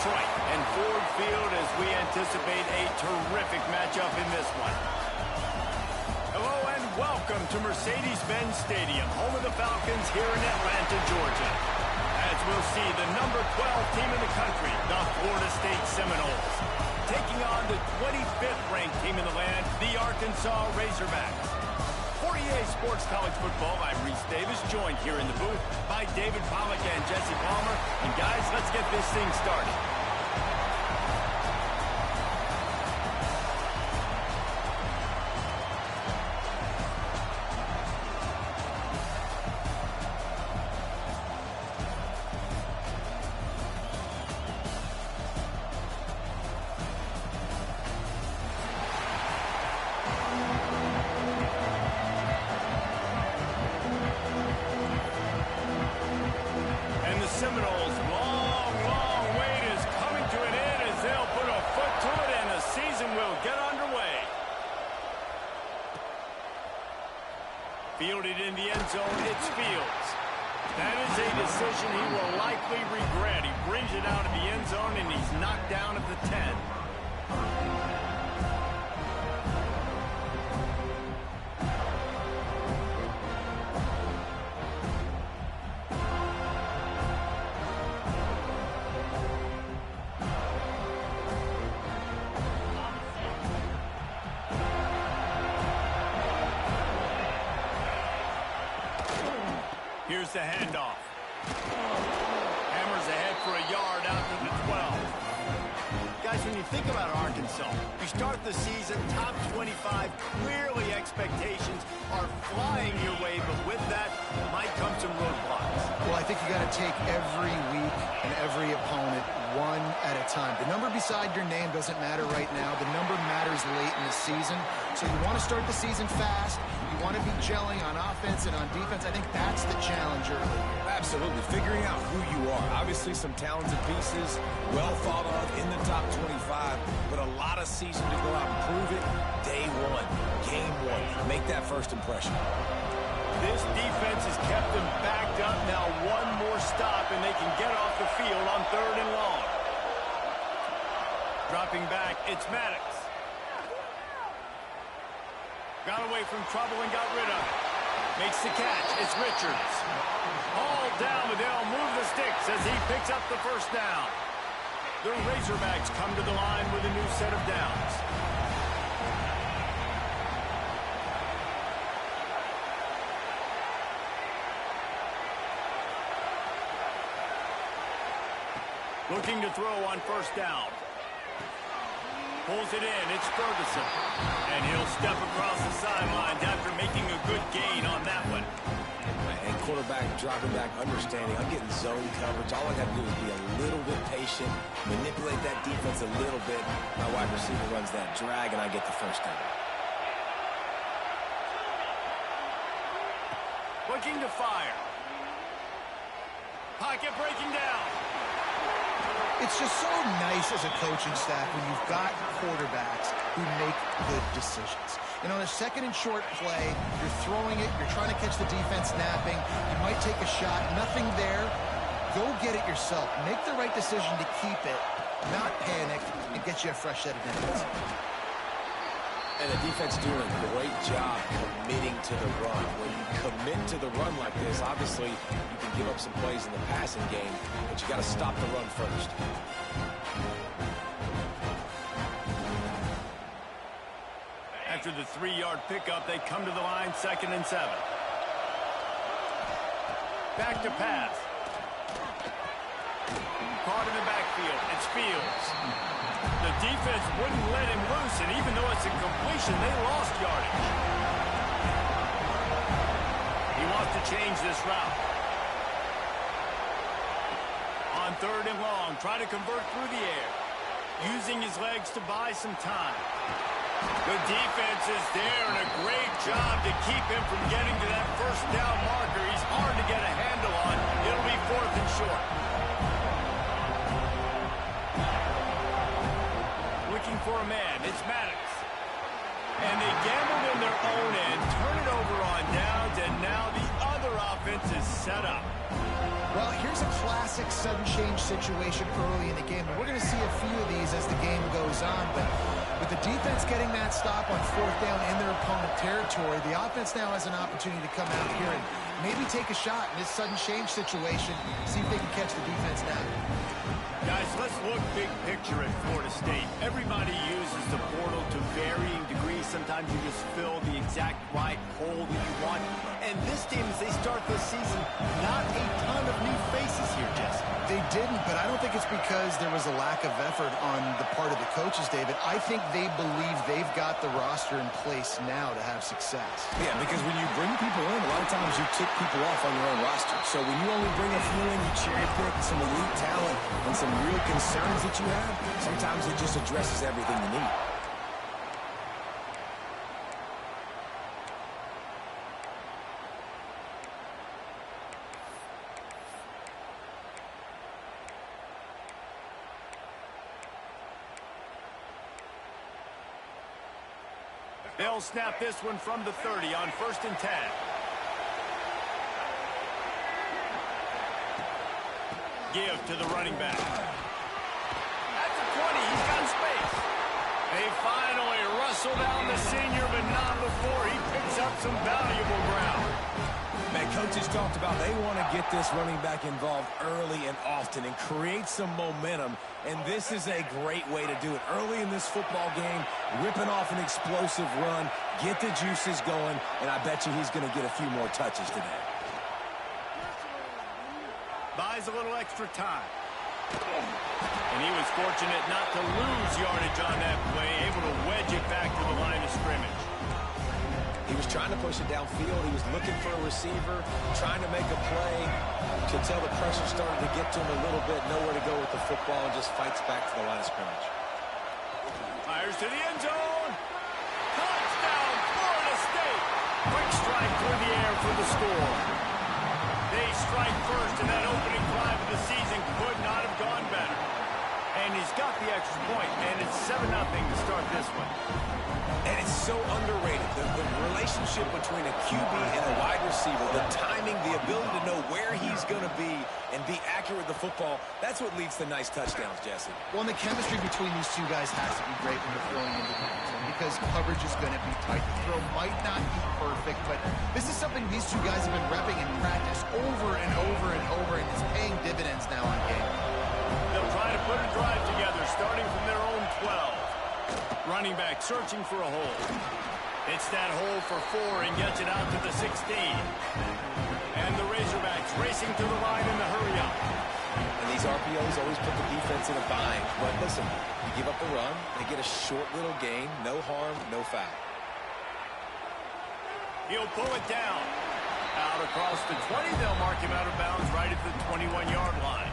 Detroit and Ford Field as we anticipate a terrific matchup in this one. Hello and welcome to Mercedes-Benz Stadium, home of the Falcons here in Atlanta, Georgia. As we'll see the number 12 team in the country, the Florida State Seminoles, taking on the 25th ranked team in the land, the Arkansas Razorbacks. For EA Sports College Football, I'm Reese Davis, joined here in the booth by David Pollack and Jesse Palmer. And guys, let's get this thing started. Seminoles' long wait is coming to an end as they'll put a foot to it and the season will get underway. Fielded in the end zone, it's Fields. That is a decision he will likely regret. He brings it out of the end zone and he's knocked down at the 10. Here's the handoff. Hammers ahead for a yard out to the 12. Guys, when you think about Arkansas, you start the season top 25. Clearly expectations are flying your way, but with that might come some roadblocks. Well, I think you got to take every week and every opponent one at a time. The number beside your name doesn't matter right now. The number matters late in the season. So you want to start the season fast. You want to be gelling on offense and on defense. I think that's the challenge early. Absolutely. Figuring out who you are. Obviously some talented pieces, well thought of in the top 25, but a lot of season to go out and prove it. Day one, game one. Make that first impression. This defense has kept them backed up. Now one more stop and they can get off the field on 3rd and long. Dropping back, it's Maddox. Got away from trouble and got rid of it. Makes the catch. It's Richards. All down, but they'll move the sticks as he picks up the first down. The Razorbacks come to the line with a new set of downs. Looking to throw on first down. Pulls it in, it's Ferguson. And he'll step across the sidelines after making a good gain on that one. And quarterback dropping back, understanding, I'm getting zone coverage. All I got to do is be a little bit patient, manipulate that defense a little bit. My wide receiver runs that drag, and I get the first down. Looking to fire. Pocket breaking down. It's just so nice as a coaching staff when you've got quarterbacks who make good decisions. And on a 2nd and short play, you're throwing it, you're trying to catch the defense napping, you might take a shot, nothing there. Go get it yourself. Make the right decision to keep it, not panic, and get you a fresh set of downs. And the defense doing a great job committing to the run. When you commit to the run like this, obviously you can give up some plays in the passing game, but you got to stop the run first. After the 3-yard pickup, they come to the line 2nd and 7. Back to pass. Caught in the backfield. It's Fields. The defense wouldn't let him loose, and even though it's a completion, they lost yardage. He wants to change this route. On 3rd and long, try to convert through the air. Using his legs to buy some time. The defense is there, and a great job to keep him from getting to that first down marker. He's hard to get a handle on. It'll be 4th and short. Looking for a man. It's Maddox. And they gambled in their own end, turn it over on downs, and now the other offense is set up. Well, here's a classic sudden change situation early in the game. And we're going to see a few of these as the game goes on. But with the defense getting that stop on 4th down in their opponent territory, the offense now has an opportunity to come out here and maybe take a shot in this sudden change situation, see if they can catch the defense now. Guys, let's look big picture at Florida State. Everybody uses the portal to varying degrees. Sometimes you just fill the exact right hole that you want. And this team, as they start this season, not a ton of new faces here, Jesse. They didn't, but I don't think it's because there was a lack of effort on the part of the coaches, David. I think they believe they've got the roster in place now to have success. Yeah, because when you bring people in, a lot of times you tick people off on your own roster. So when you only bring a few in, you cherry pick some elite talent and some real concerns that you have, sometimes it just addresses everything you need. They'll snap this one from the 30 on 1st and 10. Give to the running back. That's a 20. He's got space. They finally rustle down the senior, but not before he picks up some valuable ground. Man, coaches talked about they want to get this running back involved early and often and create some momentum, and this is a great way to do it. Early in this football game, ripping off an explosive run, get the juices going, and I bet you he's going to get a few more touches today. Buys a little extra time. And he was fortunate not to lose yardage on that play, able to wedge it back to the line of scrimmage. He was trying to push it downfield. He was looking for a receiver, trying to make a play. You could tell the pressure started to get to him a little bit, nowhere to go with the football, and just fights back to the line of scrimmage. Fires to the end zone. Touchdown, Florida State. Quick strike through the air for the score. They strike first, and that opening drive of the season could not have gone better. And he's got the extra point, and it's 7-0 to start this one. And it's so underrated. The relationship between a QB and a wide receiver, the timing, the ability to know where he's going to be and be accurate with the football, that's what leads to nice touchdowns, Jesse. Well, and the chemistry between these two guys has to be great when you're throwing into the end zone because coverage is going to be tight. The throw might not be perfect, but this is something these two guys have been repping in practice over and over and over, and it's paying dividends now on game. They'll try to put a drive together, starting from their own 12. Running back searching for a hole. It's that hole for 4 and gets it out to the 16. And the Razorbacks racing to the line in the hurry-up. And these RPOs always put the defense in a bind. But listen, you give up a run, they get a short little gain, no harm, no foul. He'll pull it down. Out across the 20, they'll mark him out of bounds right at the 21-yard line.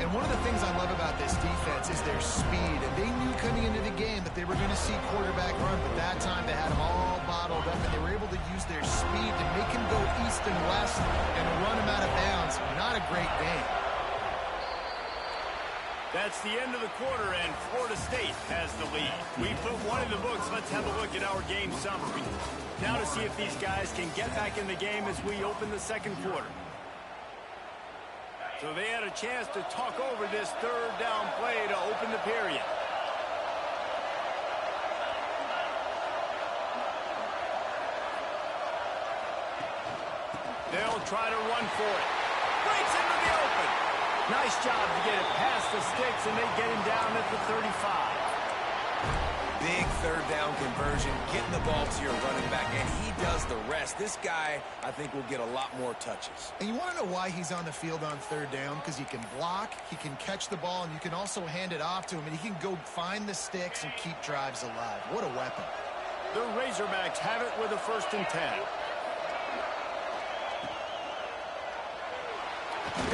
And one of the things I love about this defense is their speed. And they knew coming into the game that they were going to see quarterback run, but that time they had them all bottled up, and they were able to use their speed to make him go east and west and run him out of bounds. Not a great game. That's the end of the quarter, and Florida State has the lead. We put one in the books. Let's have a look at our game summary. Now to see if these guys can get back in the game as we open the second quarter. So they had a chance to talk over this 3rd down play to open the period. They'll try to run for it. Breaks into the open. Nice job to get it past the sticks, and they get him down at the 35. Big 3rd down conversion, getting the ball to your running back, and he does the rest. This guy, I think, will get a lot more touches. And you want to know why he's on the field on 3rd down? Because he can block, he can catch the ball, and you can also hand it off to him, and he can go find the sticks and keep drives alive. What a weapon. The Razorbacks have it with a 1st and 10.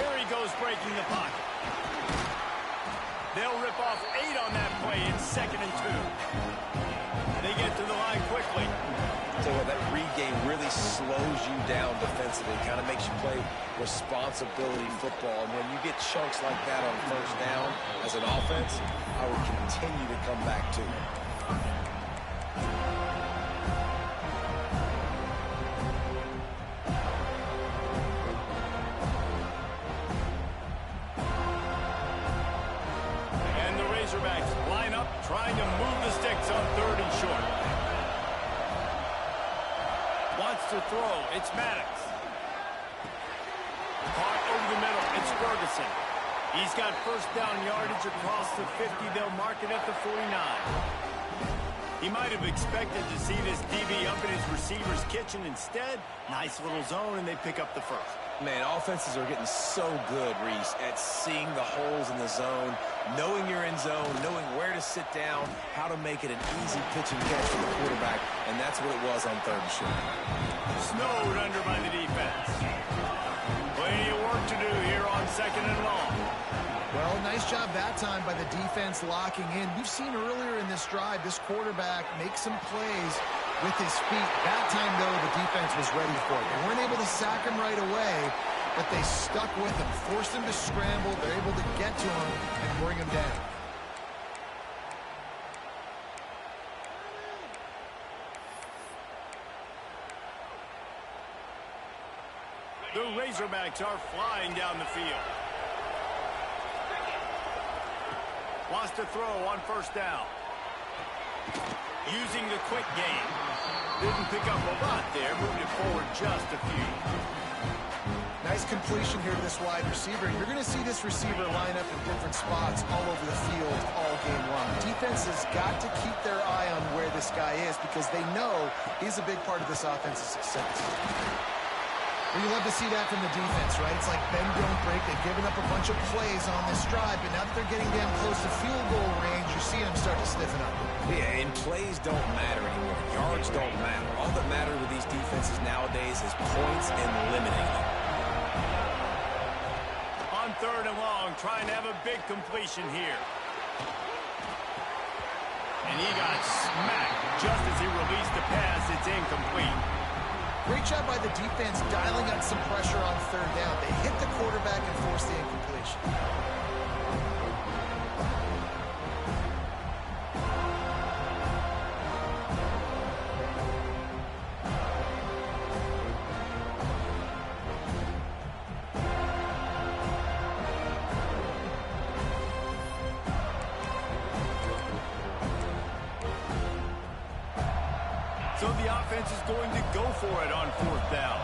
Here he goes breaking the pocket. They'll rip off 8 on that play in 2nd and 2. They get to the line quickly. So that read game really slows you down defensively, kind of makes you play responsibility football. And when you get chunks like that on 1st down as an offense, I would continue to come back to it. Razorbacks line up, trying to move the sticks on 3rd and short. Wants to throw. It's Maddox. Caught over the middle. It's Ferguson. He's got first down yardage across the 50. They'll mark it at the 49. He might have expected to see this DB up in his receiver's kitchen. Instead, nice little zone, and they pick up the first. Man, offenses are getting so good, Reese, at seeing the holes in the zone, knowing you're in zone, knowing where to sit down, how to make it an easy pitch and catch for the quarterback, and that's what it was on 3rd and short. Snowed under by the defense. Plenty of work to do here on 2nd and long. Well, nice job that time by the defense locking in. We've seen earlier in this drive, this quarterback make some plays with his feet. That time, though, the defense was ready for it. They weren't able to sack him right away, but they stuck with him, forced him to scramble. They're able to get to him and bring him down. The Razorbacks are flying down the field. Wants to throw on 1st down. Using the quick game. Didn't pick up a lot there. Moved it forward just a few. Nice completion here to this wide receiver. You're going to see this receiver line up in different spots all over the field all game long. Defense has got to keep their eye on where this guy is because they know he's a big part of this offense's success. Well, you love to see that from the defense, right? It's like bend, don't break. They've given up a bunch of plays on this drive, but now that they're getting damn close to field goal range, you're seeing them start to stiffen up. Yeah, and plays don't matter anymore. Yards don't matter. All that matters with these defenses nowadays is points and limiting them. On 3rd and long, trying to have a big completion here. And he got smacked just as he released the pass. It's incomplete. Great job by the defense dialing up some pressure on 3rd down. They hit the quarterback and forced the incompletion. So the offense is going to go for it on 4th down.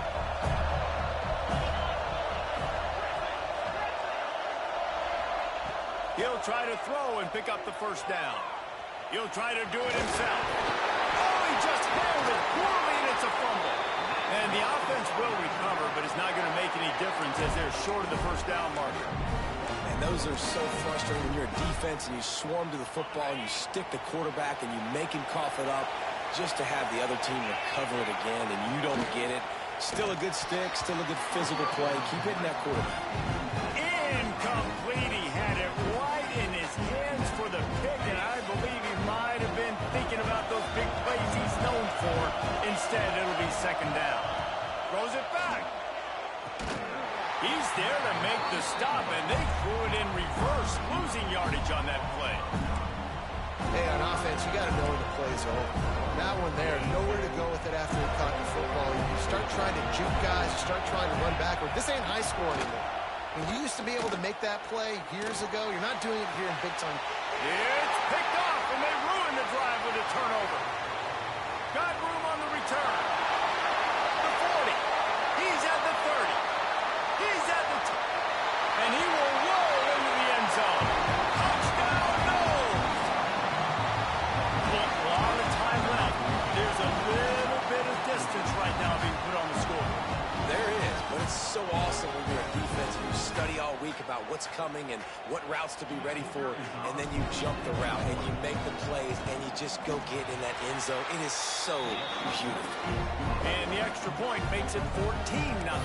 He'll try to throw and pick up the 1st down. He'll try to do it himself. Oh, he just held it poorly, and it's a fumble. And the offense will recover, but it's not going to make any difference as they're short of the 1st down marker. And those are so frustrating when you're a defense and you swarm to the football and you stick the quarterback and you make him cough it up. Just to have the other team recover it again and you don't get it. Still a good stick, still a good physical play. Keep hitting that quarterback. Incomplete. He had it right in his hands for the pick, and I believe he might have been thinking about those big plays he's known for. Instead, it'll be 2nd down. Throws it back. He's there to make the stop, and they threw it in reverse, losing yardage on that play. Hey, on offense, you got to know where the play's over. That one there, nowhere to go with it after he caught the football. You start trying to juke guys, you start trying to run backward. This ain't high school anymore. When you used to be able to make that play years ago, you're not doing it here in big time. It's picked off, and they ruined the drive with a turnover. Got room on the return. The 40. He's at the 30. He's at the and he will roll into the end zone. Touchdown, Noles! A lot of time left. There's a little bit of distance right now being put on the score. There is, but it's so awesome when you're a defense and you study all week about what's coming and what routes to be ready for, and then you jump the route and you make the plays and you just go get in that end zone. It is so beautiful. And the extra point makes it 14-0.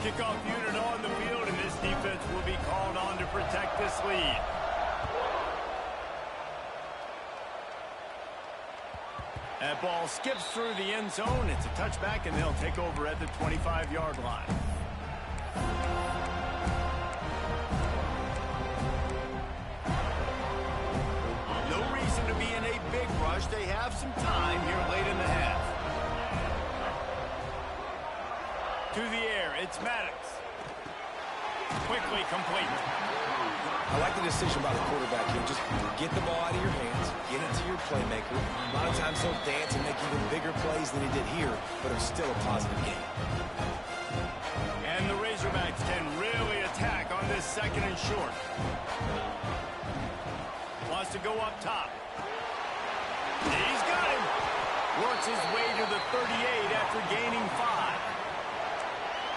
Kickoff unit on the field, and this defense will be called on to protect this lead. That ball skips through the end zone. It's a touchback, and they'll take over at the 25-yard line. It's Maddox. Quickly complete. I like the decision by the quarterback here. Just get the ball out of your hands, get it to your playmaker. A lot of times he'll dance and make even bigger plays than he did here, but it's still a positive game. And the Razorbacks can really attack on this second and short. Wants to go up top. He's got him. Works his way to the 38 after gaining 5.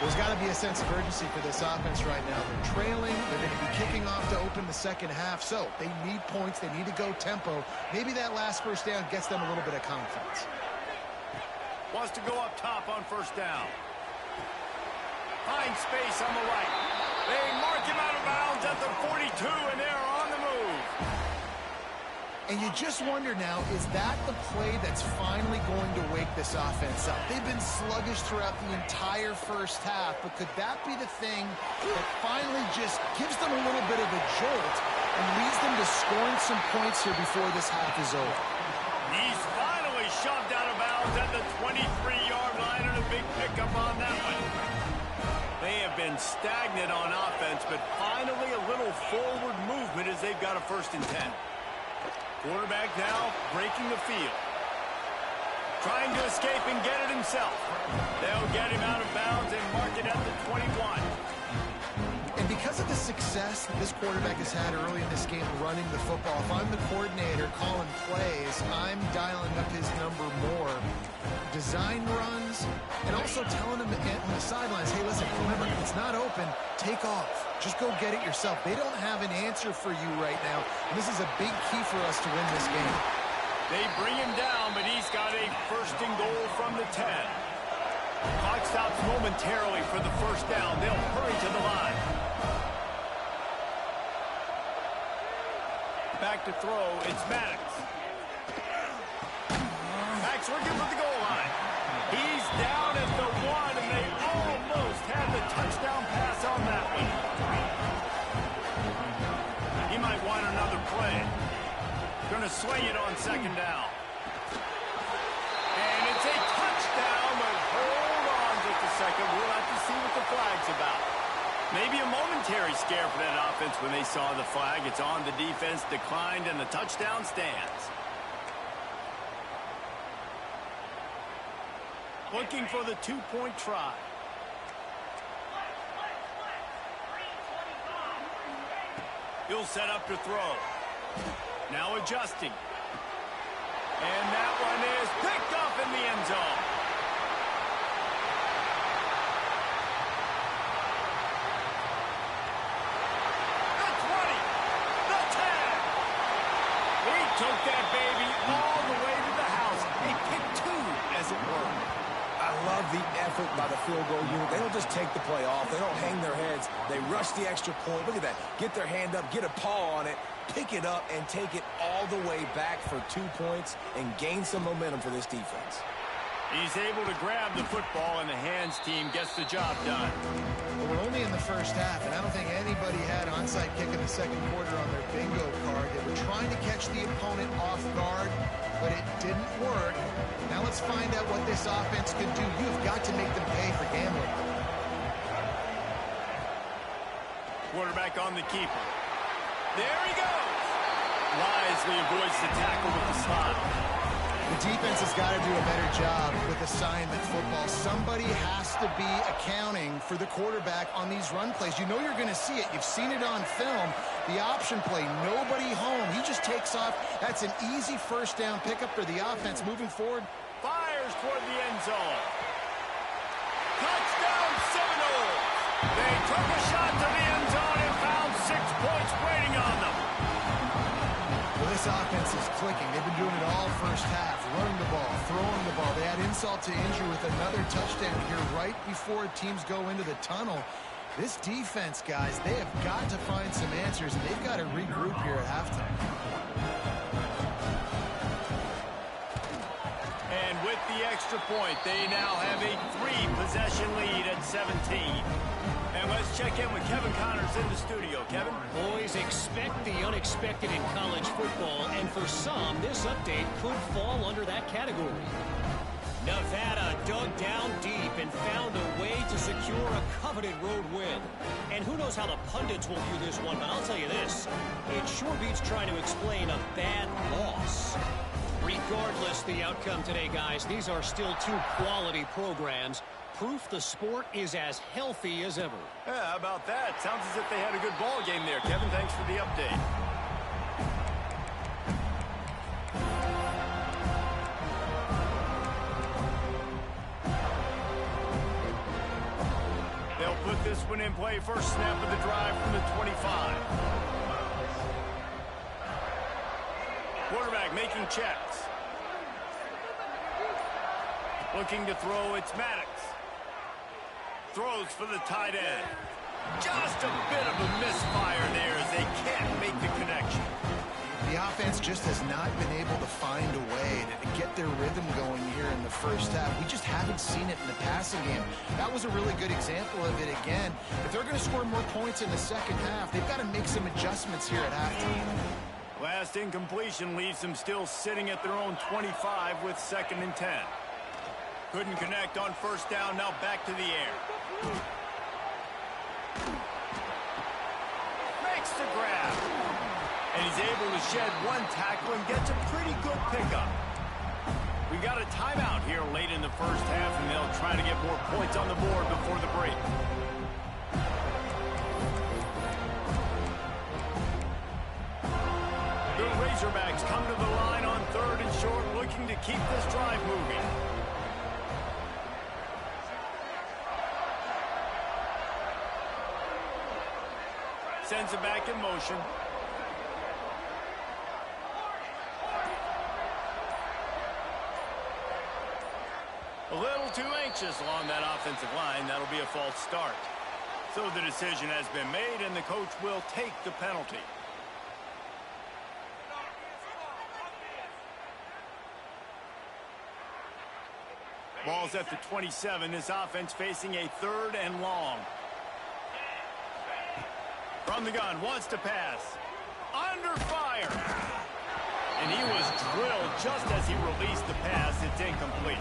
There's got to be a sense of urgency for this offense right now. They're trailing. They're going to be kicking off to open the second half. So they need points. They need to go tempo. Maybe that last first down gets them a little bit of confidence. Wants to go up top on first down. Finds space on the right. They mark him out of bounds at the 42, and they're on the move. And you just wonder now, is that the play that's finally going to wake this offense up? They've been sluggish throughout the entire first half, but could that be the thing that finally just gives them a little bit of a jolt and leads them to scoring some points here before this half is over? He's finally shoved out of bounds at the 23-yard line, and a big pickup on that one. They have been stagnant on offense, but finally a little forward movement as they've got a 1st and 10. Quarterback now breaking the field. Trying to escape and get it himself. They'll get him out of bounds and mark it at the 21. And because of the success that this quarterback has had early in this game running the football, if I'm the coordinator calling plays, I'm dialing up his number more. Design runs, and also telling him on the sidelines, hey, listen, remember, it's not open, take off. Just go get it yourself. They don't have an answer for you right now, and this is a big key for us to win this game. They bring him down, but he's got a 1st and goal from the 10. Clock stops momentarily for the 1st down. They'll hurry to the line. Back to throw, it's Maddox. Max working with the goal line. He's down at the 1, and they almost had the touchdown pass on that one. He might want another play. Going to swing it on 2nd down. And it's a touchdown, but hold on just a second. We'll have to see what the flag's about. Maybe a momentary scare for that offense when they saw the flag. It's on, the defense declined, and the touchdown stands. Looking for the 2-point try. He'll set up to throw. Now adjusting. And that one is picked up in the end zone. The 20. The 10. He took that baby all the way to the house. A pick 2, as it were. I love the effort by the field goal unit. They don't just take the play off. They don't hang their heads. They rush the extra point. Look at that. Get their hand up, get a paw on it, pick it up, and take it all the way back for 2 points and gain some momentum for this defense. He's able to grab the football, and the hands team gets the job done. Well, we're only in the first half, and I don't think anybody had onside kick in the second quarter on their bingo card. They were trying to catch the opponent off guard, but it didn't work. Now let's find out what this offense can do. You've got to make them pay for gambling. Quarterback on the keeper. There he goes. Wisely avoids the tackle with the slot. The defense has got to do a better job with assignment football. Somebody has to be accounting for the quarterback on these run plays. You know you're going to see it. You've seen it on film. The option play, nobody home. He just takes off. That's an easy 1st down pickup for the offense moving forward. Fires toward the end zone. Touchdown Seminoles. They took a shot to the end zone and found 6 points waiting on them. Well, this offense is clicking. They've been doing it all first half, running the ball, throwing the ball. They had insult to injury with another touchdown here right before teams go into the tunnel. This defense, guys, they have got to find some answers, and they've got to regroup here at halftime. And with the extra point, they now have a 3-possession lead at 17. And let's check in with Kevin Connors in the studio. Kevin? Boys, expect the unexpected in college football, and for some, this update could fall under that category. Nevada dug down deep and found a way to secure a coveted road win. And who knows how the pundits will view this one, but I'll tell you this. It sure beats trying to explain a bad loss. Regardless the outcome today, guys, these are still two quality programs. Proof the sport is as healthy as ever. Yeah, how about that? Sounds as if they had a good ball game there. Kevin, thanks for the update. They'll put this one in play. First snap of the drive from the 25. Quarterback making checks. Looking to throw, it's Maddox. Throws for the tight end. Just a bit of a misfire there as they can't make the connection. The offense just has not been able to find a way to get their rhythm going here in the first half. We just haven't seen it in the passing game. That was a really good example of it again. If they're going to score more points in the second half, they've got to make some adjustments here at halftime. Last incompletion leaves them still sitting at their own 25 with 2nd and 10. Couldn't connect on first down, now back to the air. Makes the grab. And he's able to shed one tackle and gets a pretty good pickup. We got a timeout here late in the first half, and they'll try to get more points on the board before the break. The Razorbacks come to the line on 3rd and short, looking to keep this drive moving. Sends it back in motion. A little too anxious along that offensive line. That'll be a false start. So the decision has been made, and the coach will take the penalty. Ball's at the 27. This offense facing a 3rd and long. From the gun, wants to pass. Under fire. And he was drilled just as he released the pass. It's incomplete.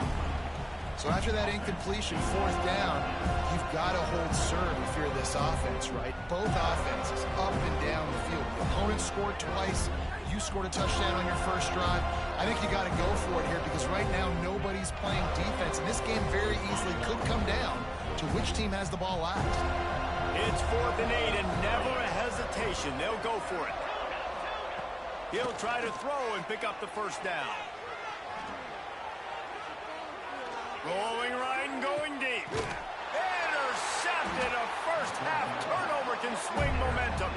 So after that incompletion, 4th down, you've got to hold serve if you're this offense, right? Both offenses up and down the field. The opponent scored twice. You scored a touchdown on your first drive. I think you got to go for it here because right now nobody's playing defense. And this game very easily could come down to which team has the ball last. It's 4th and 8 and never a hesitation. They'll go for it. He'll try to throw and pick up the first down. Rolling right and going deep. Intercepted. A first half turnover can swing momentum.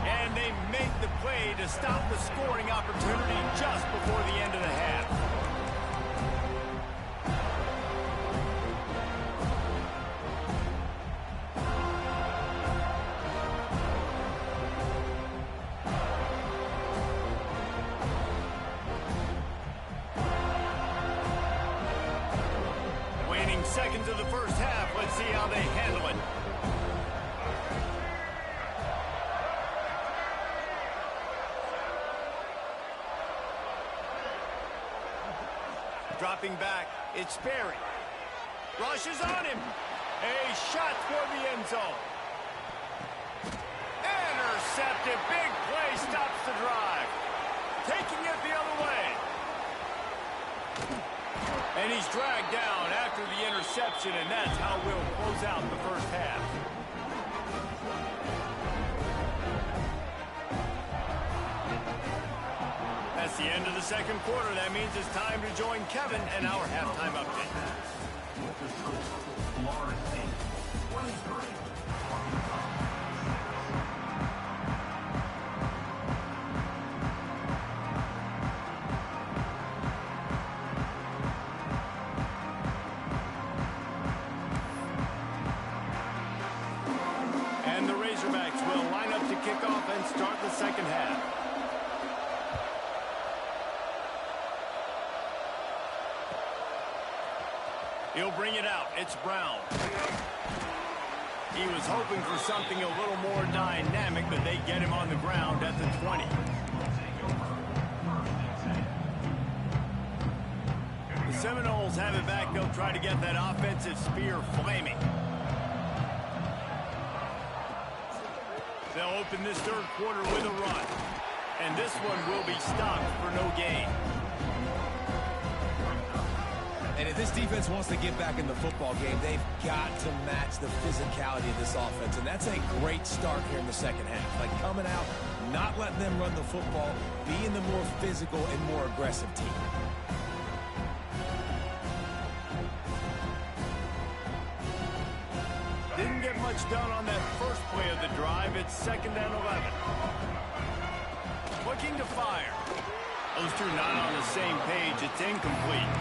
And they make the play to stop the scoring opportunity just before the end of the half. Seconds of the first half. Let's see how they handle it. Dropping back, it's Berry. Rushes on him. A shot toward the end zone. Intercepted. Big play stops the drive. Taking it the other way. And he's dragged down after the interception, and that's how we'll close out the first half. That's the end of the second quarter. That means it's time to join Kevin and our halftime update. And the Razorbacks will line up to kick off and start the second half. He'll bring it out. It's Brown. He was hoping for something a little more dynamic, but they get him on the ground at the 20. The Seminoles have it back. They'll try to get that offensive spear flaming. They'll open this third quarter with a run. And this one will be stopped for no gain. And if this defense wants to get back in the football game, they've got to match the physicality of this offense. And that's a great start here in the second half. Like coming out, not letting them run the football, being the more physical and more aggressive team. Didn't get much done on that first play of the drive. It's 2nd and 11. Looking to fire. Those two not on the same page. It's incomplete.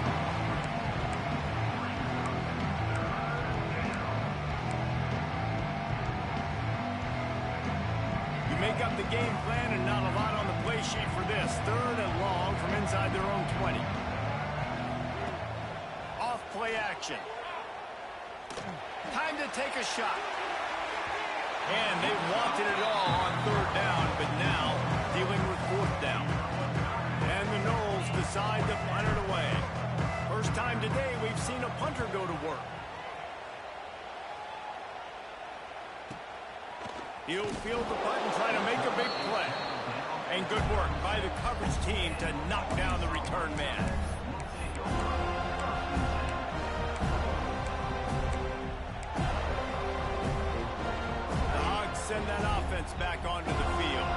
You make up the game plan and not a lot on the play sheet for this. 3rd and long from inside their own 20. Off play action. Time to take a shot. And they wanted it all on 3rd down, but now dealing with 4th down. And the Noles decide to punt it away. First time today we've seen a punter go to work. He'll field the punt and try to make a big play. And good work by the coverage team to knock down the return man. Send that offense back onto the field.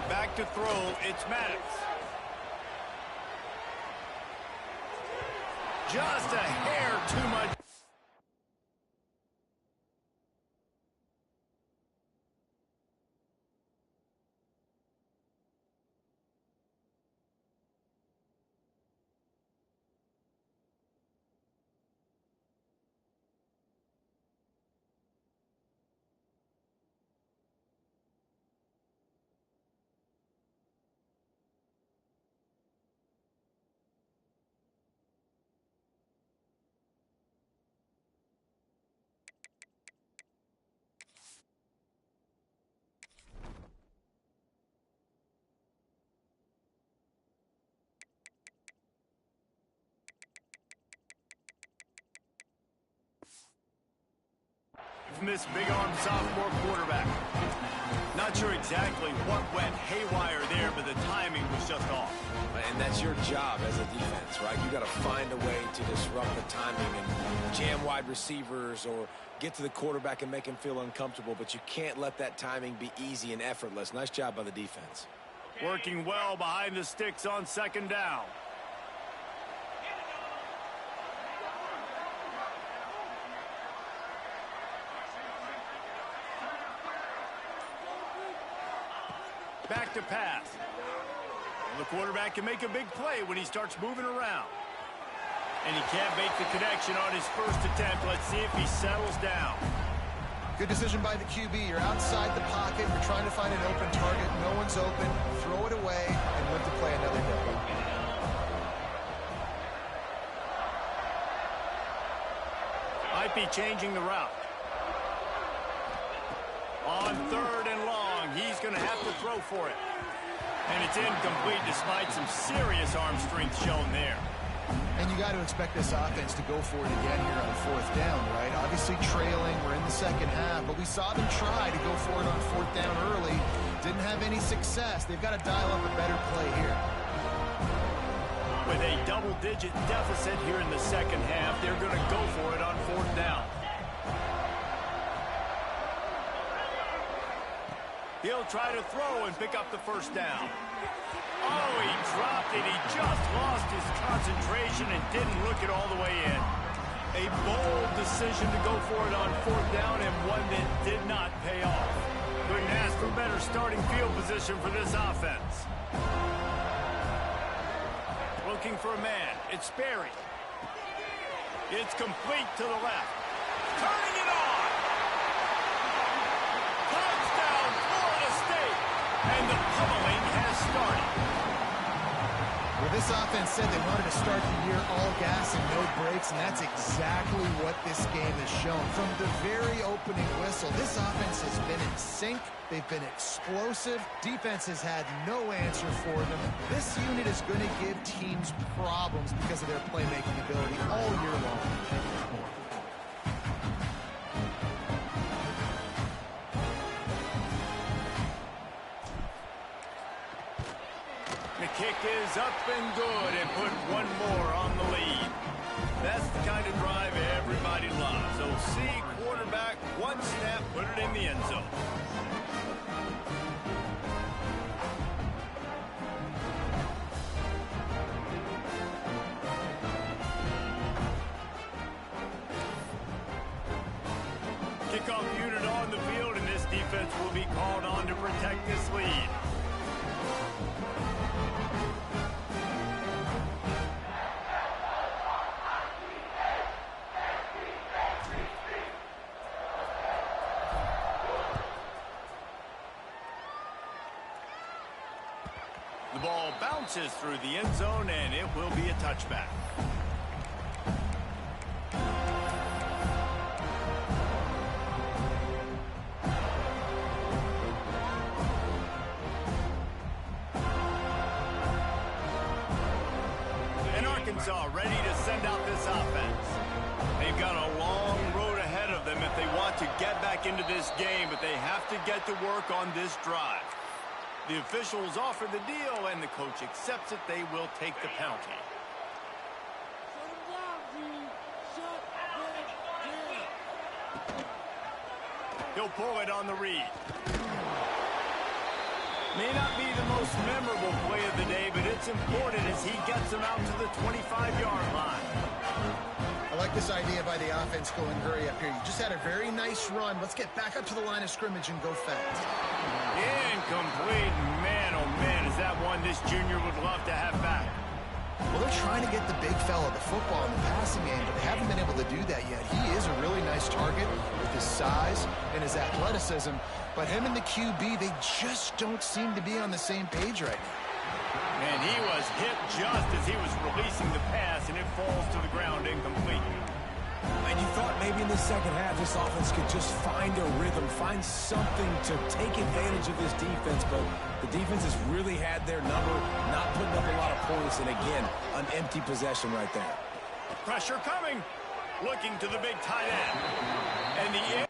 Back to throw, it's Maddox. Just a hair too much. From this big-armed sophomore quarterback. Not sure exactly what went haywire there, but the timing was just off. And that's your job as a defense, right? You got to find a way to disrupt the timing and jam wide receivers or get to the quarterback and make him feel uncomfortable, but you can't let that timing be easy and effortless. Nice job by the defense. Working well behind the sticks on 2nd down. Back to pass. The quarterback can make a big play when he starts moving around. And he can't make the connection on his first attempt. Let's see if he settles down. Good decision by the QB. You're outside the pocket. You're trying to find an open target. No one's open. Throw it away and live to play another day. Might be changing the route. On 3rd and long, he's going to have to throw for it. And it's incomplete despite some serious arm strength shown there. And you got to expect this offense to go for it again here on 4th down, right? Obviously trailing, we're in the second half, but we saw them try to go for it on 4th down early. Didn't have any success. They've got to dial up a better play here. With a double-digit deficit here in the second half, they're going to go for it on 4th down. He'll try to throw and pick up the first down. Oh, he dropped it. He just lost his concentration and didn't look it all the way in. A bold decision to go for it on 4th down and one that did not pay off. Couldn't ask for better starting field position for this offense. Looking for a man. It's Sperry. It's complete to the left. Turning it on. Touchdown, Florida State. And the pummeling has started. Well, this offense said they wanted to start the year all gas and no brakes, and that's exactly what this game has shown. From the very opening whistle. This offense has been in sync. They've been explosive. Defense has had no answer for them. This unit is going to give teams problems because of their playmaking ability all year long. The kick is up and good and put one more on the lead. That's the kind of drive everybody loves. So see quarterback, one snap, put it in the end zone. Kickoff unit on the field, and this defense will be called on to protect this lead. The ball bounces through the end zone, and it will be a touchback. And Arkansas ready to send out this offense. They've got a long road ahead of them if they want to get back into this game, but they have to get to work on this drive. The officials offer the deal, and the coach accepts it. They will take the penalty. He'll pull it on the read. May not be the most memorable play of the day, but it's important as he gets them out to the 25-yard line. I like this idea by the offense going hurry up here. You just had a very nice run. Let's get back up to the line of scrimmage and go fast. Incomplete. Man, oh man, is that one this junior would love to have back. Well, they're trying to get the big fella the football in the passing game, but they haven't been able to do that yet. He is a really nice target with his size and his athleticism, but him and the QB, they just don't seem to be on the same page right now. And he was hit just as he was releasing the pass, and it falls to the ground incomplete. And you thought maybe in the second half this offense could just find a rhythm, find something to take advantage of this defense, but the defense has really had their number, not putting up a lot of points, and again, an empty possession right there. Pressure coming, looking to the big tight end. And the